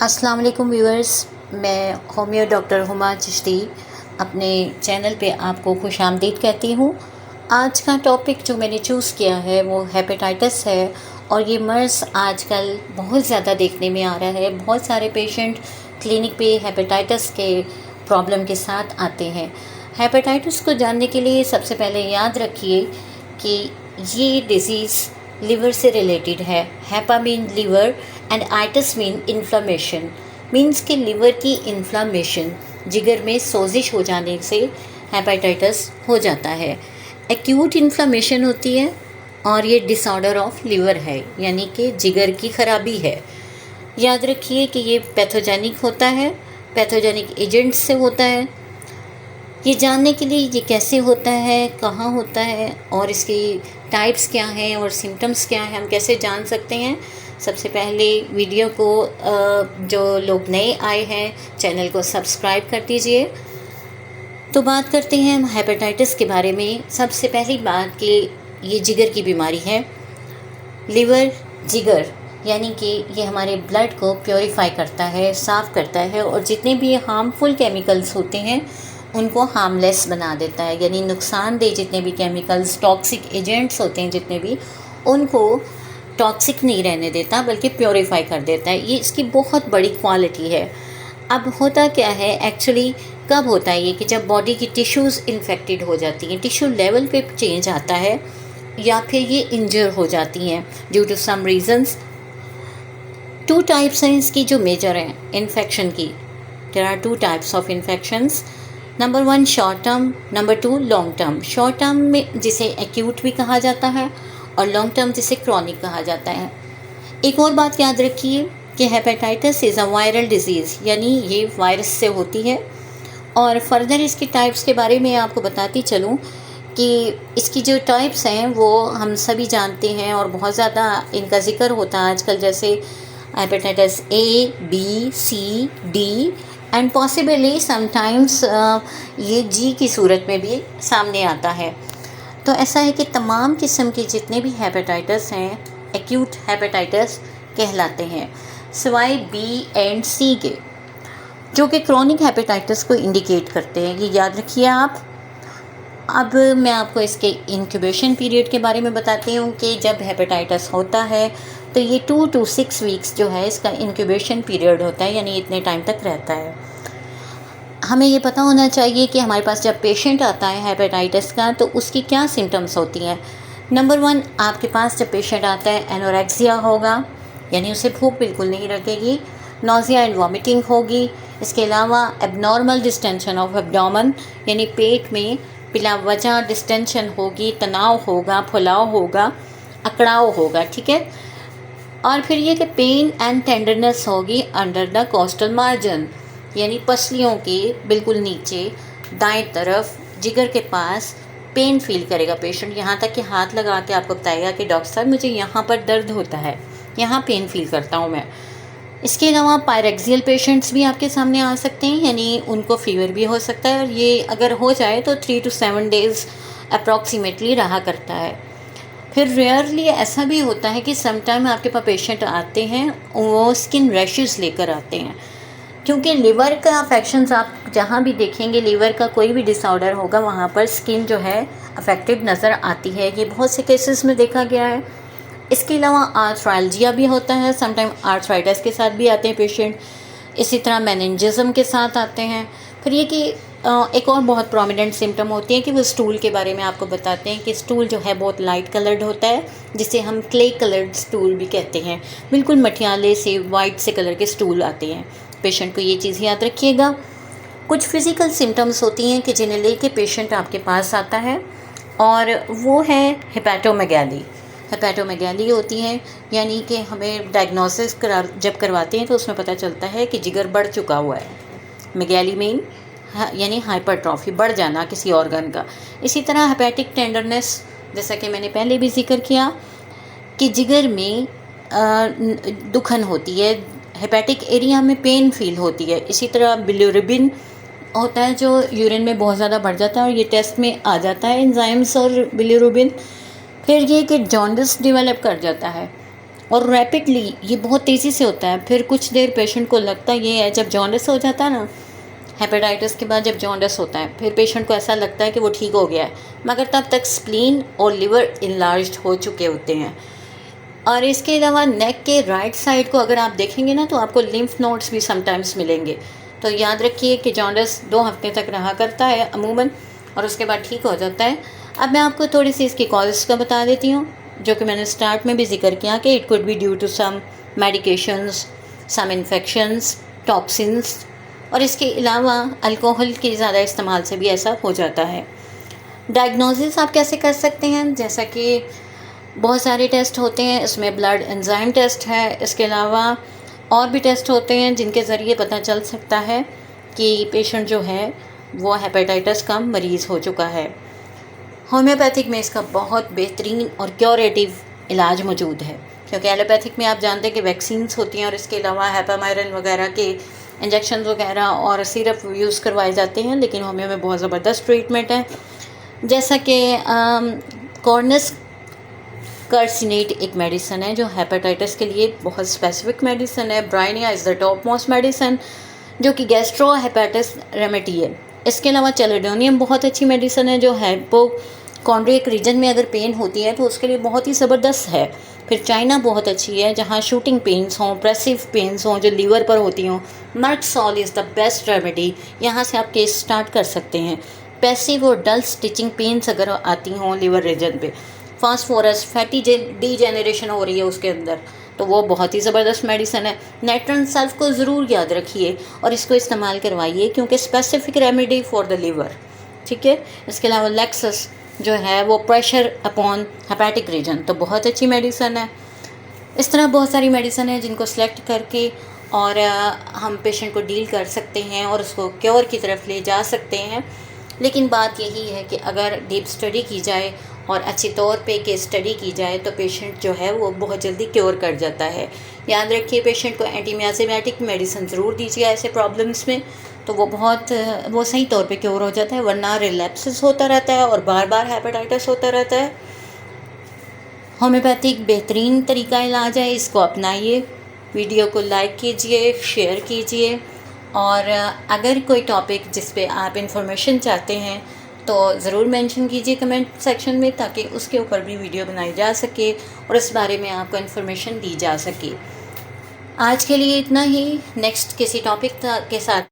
अस्सलाम वालेकुम व्यूअर्स, मैं होमियो डॉक्टर हुमा चिश्ती अपने चैनल पे आपको खुशामदीद कहती हूँ। आज का टॉपिक जो मैंने चूज़ किया है वो हेपेटाइटिस है और ये मर्ज़ आजकल बहुत ज़्यादा देखने में आ रहा है। बहुत सारे पेशेंट क्लिनिक पे हेपेटाइटिस के प्रॉब्लम के साथ आते हैं। हेपेटाइटिस को जानने के लिए सबसे पहले याद रखिए कि ये डिज़ीज़ लिवर से रिलेटेड है। HEPA mean liver and itis mean inflammation, means कि लिवर की इन्फ्लामेशन, जिगर में सोजिश हो जाने से हेपेटाइटिस हो जाता है। एक्यूट इन्फ्लामेशन होती है और ये डिसऑर्डर ऑफ लिवर है, यानी कि जिगर की खराबी है। याद रखिए कि ये पैथोजेनिक होता है, पैथोजेनिक एजेंट्स से होता है। ये जानने के लिए ये कैसे होता है, कहाँ होता है और इसकी टाइप्स क्या हैं और सिम्टम्स क्या हैं, हम कैसे जान सकते हैं। सबसे पहले वीडियो को जो लोग नए आए हैं चैनल को सब्सक्राइब कर दीजिए। तो बात करते हैं हम हेपेटाइटिस के बारे में। सबसे पहली बात कि ये जिगर की बीमारी है। लिवर जिगर यानी कि ये हमारे ब्लड को प्योरीफाई करता है, साफ़ करता है और जितने भी हार्मफुल केमिकल्स होते हैं उनको हार्मलेस बना देता है, यानी नुकसानदेह जितने भी केमिकल्स, टॉक्सिक एजेंट्स होते हैं जितने भी, उनको टॉक्सिक नहीं रहने देता बल्कि प्योरीफाई कर देता है। ये इसकी बहुत बड़ी क्वालिटी है। अब होता क्या है एक्चुअली, कब होता है ये कि जब बॉडी की टिश्यूज़ इन्फेक्टेड हो जाती हैं, टिश्यू लेवल पे चेंज आता है या फिर ये इंजर हो जाती हैं due to some reasons. Two types हैं इसकी जो मेजर हैं इन्फेक्शन की। There are two types of infections. Number 1 short term, number 2 long term. Short term में जिसे एक्यूट भी कहा जाता है और लॉन्ग टर्म जिसे क्रॉनिक कहा जाता है। एक और बात याद रखिए कि hepatitis is a viral disease, यानी ये वायरस से होती है। और फर्दर इसकी टाइप्स के बारे में आपको बताती चलूँ कि इसकी जो टाइप्स हैं वो हम सभी जानते हैं और बहुत ज़्यादा इनका ज़िक्र होता है आजकल, जैसे hepatitis A, B, C, D and possibly sometimes ये जी की सूरत में भी सामने आता है। तो ऐसा है कि तमाम किस्म के जितने भी हेपेटाइटिस हैं एक्यूट हेपेटाइटिस कहलाते हैं, सिवाय बी एंड सी के, जो कि क्रॉनिक हेपेटाइटिस को इंडिकेट करते हैं। ये याद रखिए आप। अब मैं आपको इसके इंक्यूबेशन पीरियड के बारे में बताती हूँ कि जब हेपेटाइटिस होता है तो ये 2 to 6 वीक्स जो है इसका इंक्यूबेशन पीरियड होता है, यानी इतने टाइम तक रहता है। हमें ये पता होना चाहिए कि हमारे पास जब पेशेंट आता है हेपेटाइटिस का तो उसकी क्या सिम्टम्स होती हैं। नंबर 1, आपके पास जब पेशेंट आता है एनोरेक्सिया होगा, यानी उसे भूख बिल्कुल नहीं लगेगी, नोज़िया एंड वॉमिटिंग होगी। इसके अलावा एबनॉर्मल डिस्टेंशन ऑफ एब्डोमेन, यानी पेट में बिला वजह डिस्टेंशन होगी, तनाव होगा, फुलाव होगा, अकड़ाव होगा, ठीक है। और फिर ये कि पेन एंड टेंडरनेस होगी अंडर द कोस्टल मार्जिन, यानी पसलियों के बिल्कुल नीचे दाएं तरफ जिगर के पास पेन फील करेगा पेशेंट, यहाँ तक कि हाथ लगा के आपको बताएगा कि डॉक्टर साहब मुझे यहाँ पर दर्द होता है, यहाँ पेन फील करता हूँ मैं। इसके अलावा पायरेक्सियल पेशेंट्स भी आपके सामने आ सकते हैं, यानी उनको फीवर भी हो सकता है और ये अगर हो जाए तो 3 to 7 डेज़ अप्रॉक्सीमेटली रहा करता है। फिर रेयरली ऐसा भी होता है कि समटाइम आपके पास पेशेंट आते हैं वो स्किन रैशेस लेकर आते हैं, क्योंकि लिवर का अफेक्शंस आप जहाँ भी देखेंगे, लिवर का कोई भी डिसऑर्डर होगा वहाँ पर स्किन जो है अफेक्टेड नज़र आती है। ये बहुत से केसेस में देखा गया है। इसके अलावा आर्थराल्जिया भी होता है, समटाइम आर्थराइटिस के साथ भी आते हैं पेशेंट। इसी तरह मेनिंजिज्म के साथ आते हैं। फिर ये कि एक और बहुत प्रोमिनेंट सिम्टम होती है कि वो स्टूल के बारे में आपको बताते हैं कि स्टूल जो है बहुत लाइट कलर्ड होता है, जिसे हम क्ले कलर्ड स्टूल भी कहते हैं। बिल्कुल मटियाले से वाइट से कलर के स्टूल आते हैं। पेशेंट को ये चीज़ याद रखिएगा। कुछ फिज़िकल सिम्टम्स होती हैं कि जिन्हें लेके पेशेंट आपके पास आता है और वो है हेपेटोमेगाली। हेपेटोमेगाली होती है, यानी कि हमें डायग्नोसिस जब करवाते हैं तो उसमें पता चलता है कि जिगर बढ़ चुका हुआ है। मेगाली मीन यानी हाइपरट्रॉफी, बढ़ जाना किसी ऑर्गन का। इसी तरह हेपेटिक टेंडरनेस, जैसा कि मैंने पहले भी जिक्र किया कि जिगर में दुखन होती है, हेपेटिक एरिया में पेन फील होती है। इसी तरह बिलिरुबिन होता है जो यूरिन में बहुत ज़्यादा बढ़ जाता है और ये टेस्ट में आ जाता है एंजाइम्स और बिलिरुबिन। फिर ये कि जॉन्डिस डेवलप कर जाता है और रैपिडली ये बहुत तेज़ी से होता है। फिर कुछ देर पेशेंट को लगता ये है, जब जॉन्डिस हो जाता है ना, हेपेटाइटिस के बाद जब जॉन्डिस होता है, फिर पेशेंट को ऐसा लगता है कि वो ठीक हो गया है, मगर तब तक स्प्लीन और लिवर इनलार्ज्ड हो चुके होते हैं। और इसके अलावा नेक के राइट साइड को अगर आप देखेंगे ना, तो आपको लिम्फ नोड्स भी समटाइम्स मिलेंगे। तो याद रखिए कि जॉन्डिस 2 हफ्ते तक रहा करता है अमूमन, और उसके बाद ठीक हो जाता है। अब मैं आपको थोड़ी सी इसकी कॉजेज़ का बता देती हूँ, जो कि मैंने स्टार्ट में भी जिक्र किया कि it could be due to some medications, some infections, toxins, और इसके अलावा अल्कोहल के ज़्यादा इस्तेमाल से भी ऐसा हो जाता है। डायग्नोसिस आप कैसे कर सकते हैं? जैसा कि बहुत सारे टेस्ट होते हैं, इसमें ब्लड एंजाइम टेस्ट है, इसके अलावा और भी टेस्ट होते हैं जिनके ज़रिए पता चल सकता है कि पेशेंट जो है वो हेपेटाइटिस का मरीज़ हो चुका है। होम्योपैथिक में इसका बहुत बेहतरीन और क्योरेटिव इलाज मौजूद है, क्योंकि एलोपैथिक में आप जानते हैं कि वैक्सीन्स होती हैं, और इसके अलावा हेपामाइरिन वगैरह के इंजेक्शन वगैरह और सिरप यूज़ करवाए जाते हैं, लेकिन होम्यो में बहुत ज़बरदस्त ट्रीटमेंट है। जैसा कि कॉर्नस कार्सिनेट एक मेडिसन है जो हेपेटाइटिस के लिए बहुत स्पेसिफिक मेडिसन है। ब्राइनिया is the top most medicine, जो कि गैस्ट्रो हेपेटिस रेमेडी है। इसके अलावा चेलोडोनियम बहुत अच्छी मेडिसन है, जो हाइपोकॉन्ड्रियक रीजन में अगर पेन होती है तो उसके लिए बहुत ही ज़बरदस्त है। फिर चाइना बहुत अच्छी है, जहाँ शूटिंग पेन्स हों, प्रेसिव पेन्स हों जो लीवर पर होती हों, मर्टसॉल इज़ द बेस्ट रेमेडी, यहाँ से आप केस स्टार्ट कर सकते हैं। पैसिव और डल स्टिचिंग पेन्स अगर आती हों लीवर रीजन पे, फास्फोरस फैटी डीजेनरेशन हो रही है उसके अंदर, तो वो बहुत ही ज़बरदस्त मेडिसन है। नाइट्रन सल्फ को ज़रूर याद रखिए और इसको इस्तेमाल करवाइए, क्योंकि specific remedy for the liver, ठीक है। इसके अलावा लेक्सस जो है वो प्रेशर अपॉन हेपेटिक रीजन, तो बहुत अच्छी मेडिसन है। इस तरह बहुत सारी मेडिसन है जिनको सेलेक्ट करके और हम पेशेंट को डील कर सकते हैं और उसको क्योर की तरफ ले जा सकते हैं। लेकिन बात यही है कि अगर डीप स्टडी की जाए और अच्छे तौर पे केस स्टडी की जाए तो पेशेंट जो है वो बहुत जल्दी क्योर कर जाता है। याद रखिए, पेशेंट को एंटीमियाजेमेटिक मेडिसिन ज़रूर दीजिए ऐसे प्रॉब्लम्स में, तो वो सही तौर पे क्योर हो जाता है, वरना रिलैप्सेस होता रहता है और बार बार हेपेटाइटिस होता रहता है। होम्योपैथिक बेहतरीन तरीका इलाज है, इसको अपनाइए। वीडियो को लाइक कीजिए, शेयर कीजिए, और अगर कोई टॉपिक जिस पे आप इंफॉर्मेशन चाहते हैं तो ज़रूर मेंशन कीजिए कमेंट सेक्शन में, ताकि उसके ऊपर भी वीडियो बनाई जा सके और इस बारे में आपको इन्फॉर्मेशन दी जा सके। आज के लिए इतना ही, नेक्स्ट किसी टॉपिक के साथ